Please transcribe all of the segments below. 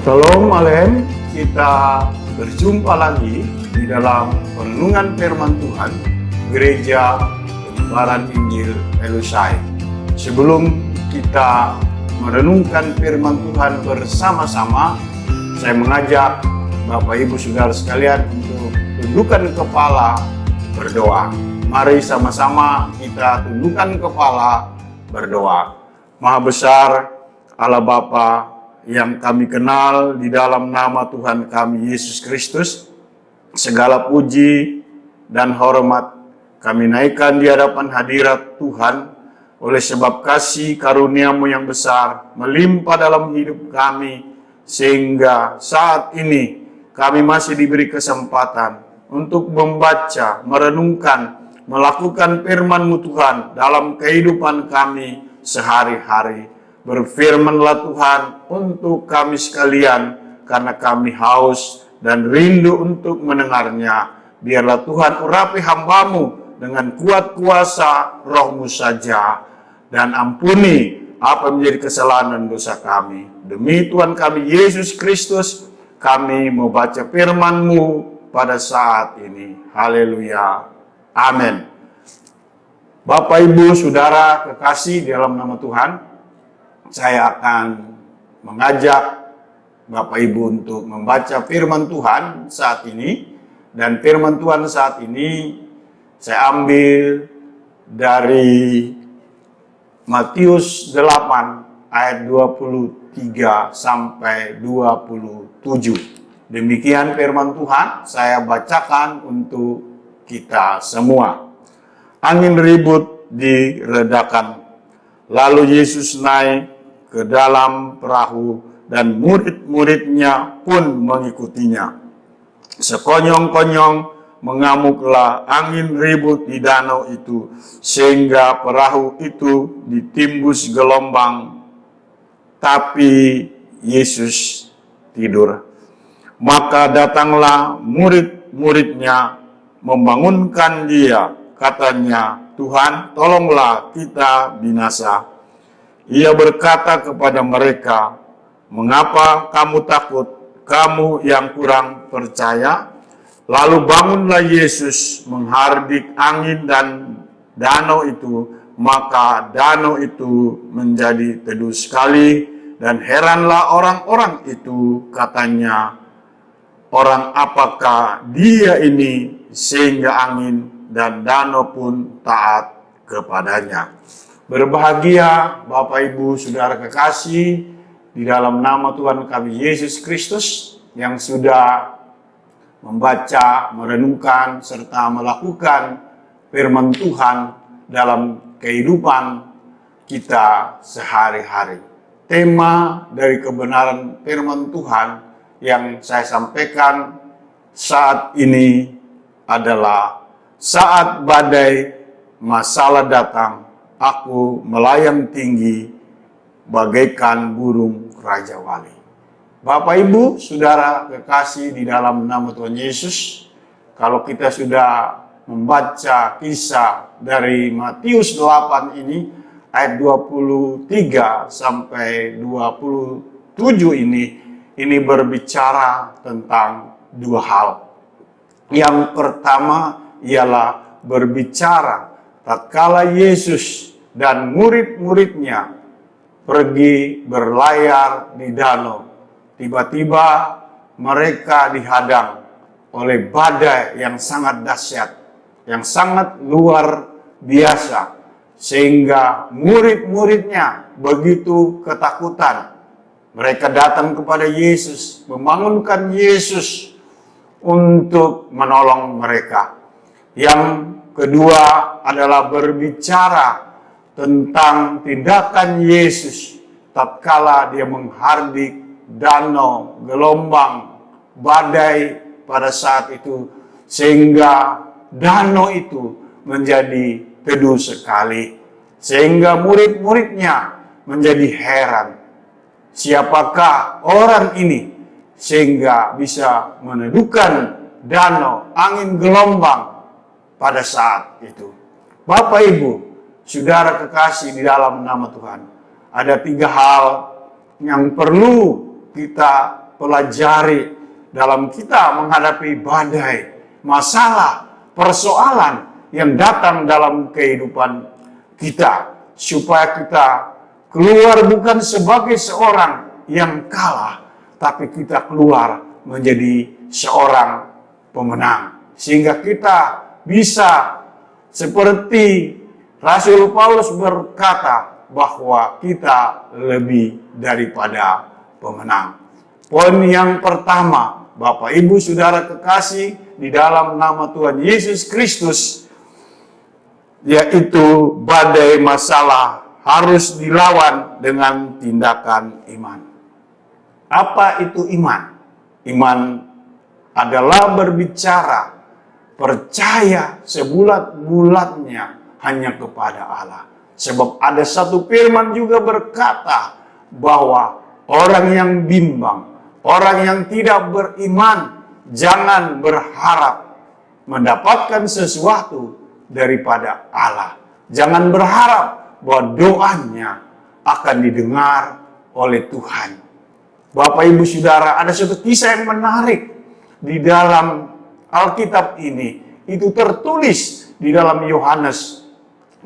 Shalom Alem, kita berjumpa lagi di dalam renungan firman Tuhan Gereja Penyebaran Injil Elusai. Sebelum kita merenungkan firman Tuhan bersama-sama, saya mengajak Bapak Ibu Saudara sekalian untuk tundukkan kepala berdoa. Mari sama-sama kita tundukkan kepala berdoa. Maha besar Allah Bapa yang kami kenal, di dalam nama Tuhan kami Yesus Kristus, segala puji dan hormat kami naikkan di hadapan hadirat Tuhan, oleh sebab kasih karunia-Mu yang besar melimpah dalam hidup kami, sehingga saat ini kami masih diberi kesempatan untuk membaca, merenungkan, melakukan firman-Mu Tuhan dalam kehidupan kami sehari-hari. Berfirmanlah Tuhan untuk kami sekalian, karena kami haus dan rindu untuk mendengarnya. Biarlah Tuhan urapi hamba-Mu dengan kuat kuasa Roh-Mu saja, dan ampuni apa yang menjadi kesalahan dan dosa kami. Demi Tuhan kami Yesus Kristus, kami mau baca firman-Mu pada saat ini. Haleluya. Amin. Bapak, Ibu, Saudara kekasih di dalam nama Tuhan, saya akan mengajak Bapak Ibu untuk membaca firman Tuhan saat ini. Dan firman Tuhan saat ini saya ambil dari Matius 8 ayat 23 sampai 27. Demikian firman Tuhan, saya bacakan untuk kita semua. Angin ribut diredakan. Lalu Yesus naik ke dalam perahu dan murid-muridnya pun mengikutinya. Sekonyong-konyong mengamuklah angin ribut di danau itu, sehingga perahu itu ditimbus gelombang, tapi Yesus tidur. Maka datanglah murid-muridnya membangunkan dia, katanya, "Tuhan, tolonglah kita binasa." Ia berkata kepada mereka, "Mengapa kamu takut, kamu yang kurang percaya?" Lalu bangunlah Yesus menghardik angin dan danau itu, maka danau itu menjadi teduh sekali, dan heranlah orang-orang itu, katanya, "Orang apakah dia ini sehingga angin dan danau pun taat kepadanya?" Berbahagia Bapak Ibu Saudara kekasih di dalam nama Tuhan kami Yesus Kristus, yang sudah membaca, merenungkan, serta melakukan firman Tuhan dalam kehidupan kita sehari-hari. Tema dari kebenaran firman Tuhan yang saya sampaikan saat ini adalah, saat badai masalah datang, aku melayang tinggi bagaikan burung Raja Wali. Bapak Ibu Saudara kekasih di dalam nama Tuhan Yesus, kalau kita sudah membaca kisah dari Matius 8 ini, ayat 23 sampai 27 ini berbicara tentang dua hal. Yang pertama ialah berbicara tatkala Yesus dan murid-muridnya pergi berlayar di danau, tiba-tiba mereka dihadang oleh badai yang sangat dahsyat, yang sangat luar biasa, sehingga murid-muridnya begitu ketakutan. Mereka datang kepada Yesus, membangunkan Yesus untuk menolong mereka. Yang kedua adalah berbicara tentang tindakan Yesus tatkala dia menghardik danau, gelombang badai pada saat itu, sehingga danau itu menjadi teduh sekali, sehingga murid-muridnya menjadi heran, siapakah orang ini sehingga bisa meneduhkan danau, angin gelombang pada saat itu. Bapak Ibu, saudara kekasih di dalam nama Tuhan, ada 3 hal yang perlu kita pelajari dalam kita menghadapi badai, masalah, persoalan yang datang dalam kehidupan kita, supaya kita keluar bukan sebagai seorang yang kalah, tapi kita keluar menjadi seorang pemenang, sehingga kita bisa seperti Rasul Paulus berkata bahwa kita lebih daripada pemenang. Poin yang pertama, Bapak Ibu Saudara kekasih di dalam nama Tuhan Yesus Kristus, yaitu badai masalah harus dilawan dengan tindakan iman. Apa itu iman? Iman adalah berbicara, percaya sebulat-bulatnya hanya kepada Allah. Sebab ada satu firman juga berkata bahwa orang yang bimbang, orang yang tidak beriman, jangan berharap mendapatkan sesuatu daripada Allah. Jangan berharap bahwa doanya akan didengar oleh Tuhan. Bapak Ibu Saudara, ada satu kisah yang menarik di dalam Alkitab ini. Itu tertulis di dalam Yohanes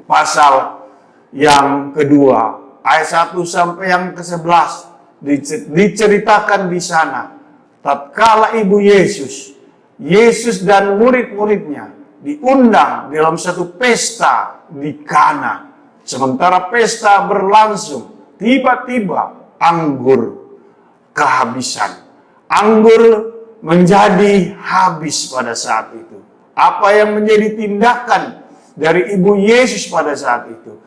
pasal yang kedua, ayat 1 sampai yang ke-11. Diceritakan di sana, tatkala Ibu Yesus dan murid-muridnya diundang dalam satu pesta di Kana. Sementara pesta berlangsung, tiba-tiba anggur kehabisan. Anggur menjadi habis pada saat itu. Apa yang menjadi tindakan dari Ibu Yesus pada saat itu?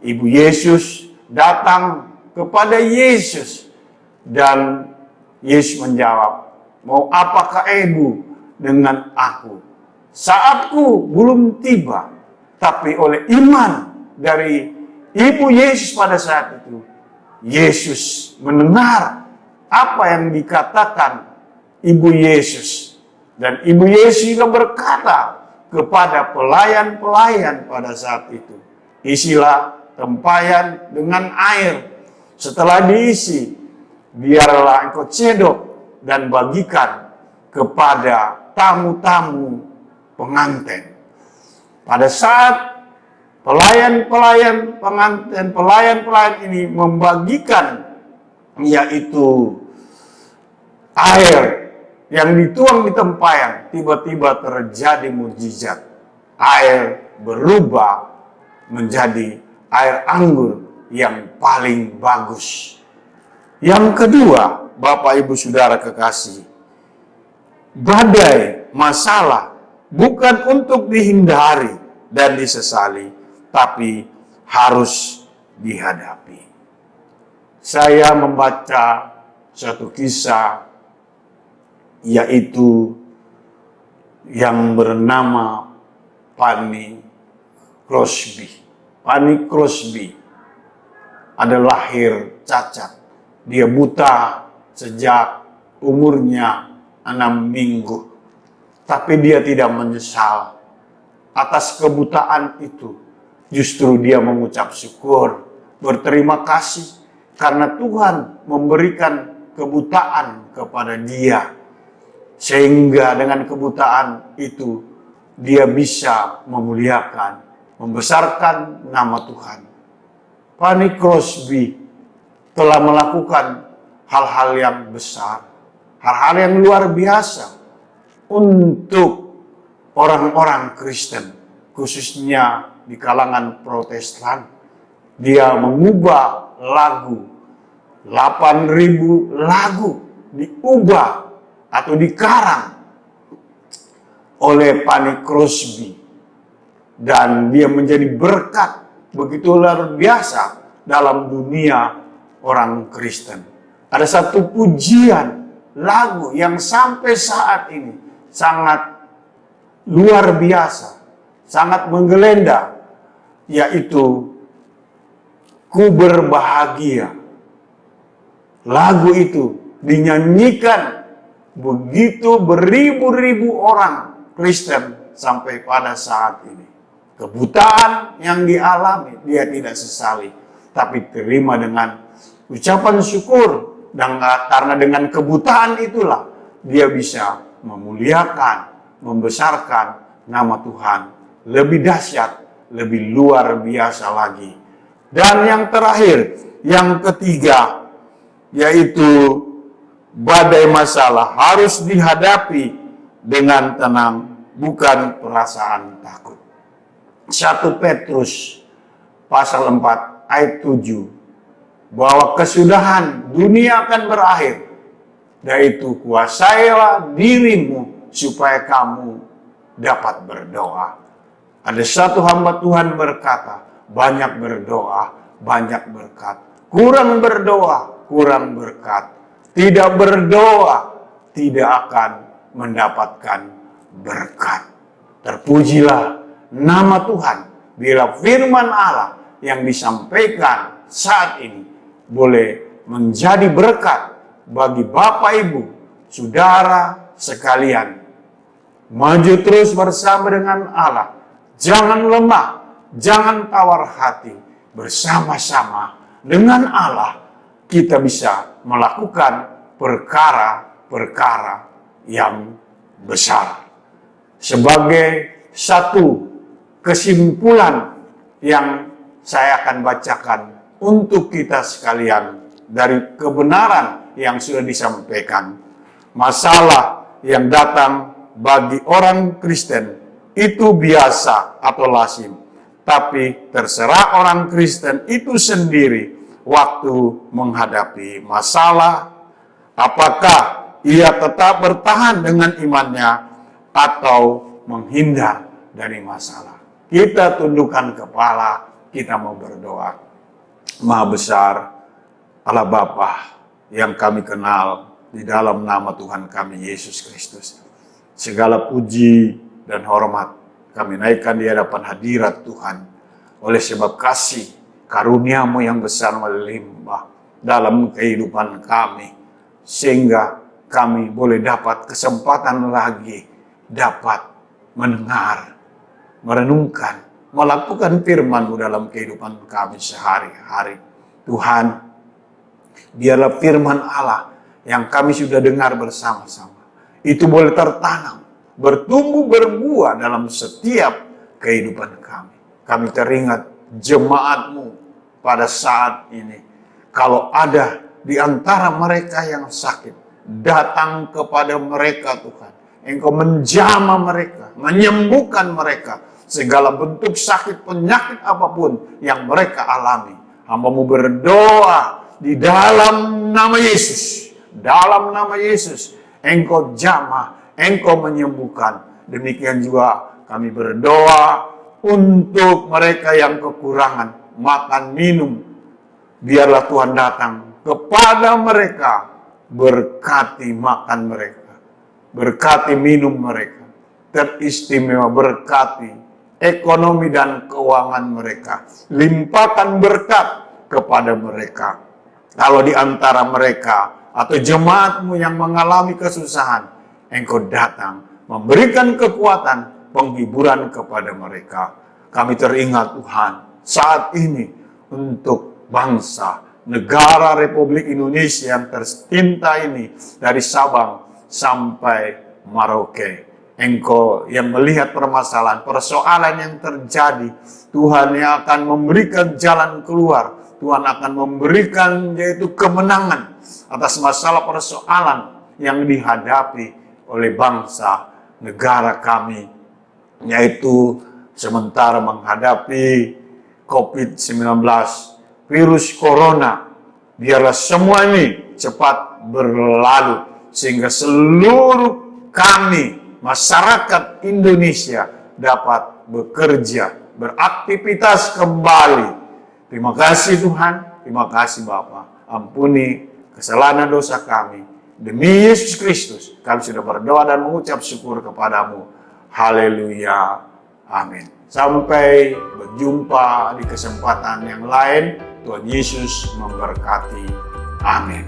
Ibu Yesus datang kepada Yesus dan Yesus menjawab, "Mau apakah Ibu dengan aku? Saatku belum tiba." Tapi oleh iman dari Ibu Yesus pada saat itu, Yesus mendengar apa yang dikatakan Ibu Yesus. Dan Ibu Yesus juga berkata kepada pelayan-pelayan pada saat itu, "Isilah tempayan dengan air. Setelah diisi, biarlah engkau cedok dan bagikan kepada tamu-tamu pengantin." Pada saat pelayan-pelayan pengantin, pelayan-pelayan ini membagikan yaitu air yang dituang di tempayan, tiba-tiba terjadi mukjizat. Air berubah menjadi air anggur yang paling bagus. Yang kedua, Bapak Ibu Saudara kekasih, badai masalah bukan untuk dihindari dan disesali, tapi harus dihadapi. Saya membaca satu kisah yaitu yang bernama Fanny Crosby. Fanny Crosby ada lahir cacat. Dia buta sejak umurnya 6 minggu. Tapi dia tidak menyesal atas kebutaan itu. Justru dia mengucap syukur, berterima kasih karena Tuhan memberikan kebutaan kepada dia. Sehingga dengan kebutaan itu dia bisa memuliakan, membesarkan nama Tuhan. Fanny Crosby telah melakukan hal-hal yang besar, hal-hal yang luar biasa untuk orang-orang Kristen, khususnya di kalangan Protestan. Dia mengubah lagu, 8.000 lagu diubah atau dikarang oleh Fanny Crosby. Dan dia menjadi berkat begitu luar biasa dalam dunia orang Kristen. Ada satu pujian lagu yang sampai saat ini sangat luar biasa, sangat menggelenda, yaitu Ku Berbahagia. Lagu itu dinyanyikan begitu beribu-ribu orang Kristen sampai pada saat ini. Kebutaan yang dialami dia tidak sesali, tapi terima dengan ucapan syukur. Dan karena dengan kebutaan itulah dia bisa memuliakan, membesarkan nama Tuhan lebih dahsyat, lebih luar biasa lagi. Dan yang terakhir, yang ketiga, yaitu badai masalah harus dihadapi dengan tenang, bukan perasaan takut. 1 Petrus pasal 4 ayat 7, bahwa kesudahan dunia akan berakhir, yaitu kuasailah dirimu supaya kamu dapat berdoa. Ada satu hamba Tuhan berkata, banyak berdoa, banyak berkat. Kurang berdoa, kurang berkat. Tidak berdoa, tidak akan mendapatkan berkat. Terpujilah nama Tuhan bila firman Allah yang disampaikan saat ini boleh menjadi berkat bagi Bapak Ibu, saudara sekalian. Maju terus bersama dengan Allah. Jangan lemah, jangan tawar hati. Bersama-sama dengan Allah kita bisa melakukan perkara-perkara yang besar. Sebagai satu kesimpulan yang saya akan bacakan untuk kita sekalian dari kebenaran yang sudah disampaikan. Masalah yang datang bagi orang Kristen itu biasa atau lazim. Tapi terserah orang Kristen itu sendiri waktu menghadapi masalah, apakah ia tetap bertahan dengan imannya atau menghindar dari masalah. Kita tundukkan kepala, kita mau berdoa. Maha besar Allah Bapa yang kami kenal di dalam nama Tuhan kami Yesus Kristus. Segala puji dan hormat kami naikkan di hadapan hadirat Tuhan. Oleh sebab kasih karunia-Mu yang besar melimpah dalam kehidupan kami. Sehingga kami boleh dapat kesempatan lagi dapat mendengar, merenungkan, melakukan firman-Mu dalam kehidupan kami sehari-hari. Tuhan, biarlah firman Allah yang kami sudah dengar bersama-sama itu boleh tertanam, bertumbuh, berbuah dalam setiap kehidupan kami. Kami teringat jemaat-Mu pada saat ini. Kalau ada di antara mereka yang sakit, datang kepada mereka Tuhan. Engkau menjamah mereka, menyembuhkan mereka. Segala bentuk sakit, penyakit apapun yang mereka alami. Hamba-Mu berdoa di dalam nama Yesus. Dalam nama Yesus, Engkau jamah, Engkau menyembuhkan. Demikian juga kami berdoa untuk mereka yang kekurangan makan, minum. Biarlah Tuhan datang kepada mereka, berkati makan mereka, berkati minum mereka, teristimewa berkati ekonomi dan keuangan mereka, limpahkan berkat kepada mereka. Kalau di antara mereka atau jemaat-Mu yang mengalami kesusahan, Engkau datang memberikan kekuatan, penghiburan kepada mereka. Kami teringat Tuhan saat ini untuk bangsa, negara Republik Indonesia yang tercinta ini dari Sabang sampai Merauke. Engkau yang melihat permasalahan, persoalan yang terjadi, Tuhan yang akan memberikan jalan keluar. Tuhan akan memberikan yaitu kemenangan atas masalah persoalan yang dihadapi oleh bangsa negara kami, yaitu sementara menghadapi COVID-19, virus corona. Biarlah semua ini cepat berlalu sehingga seluruh kami masyarakat Indonesia dapat bekerja, beraktivitas kembali. Terima kasih Tuhan, terima kasih Bapa. Ampuni kesalahan dosa kami. Demi Yesus Kristus, kami sudah berdoa dan mengucap syukur kepadamu. Haleluya. Amin. Sampai berjumpa di kesempatan yang lain. Tuhan Yesus memberkati. Amin.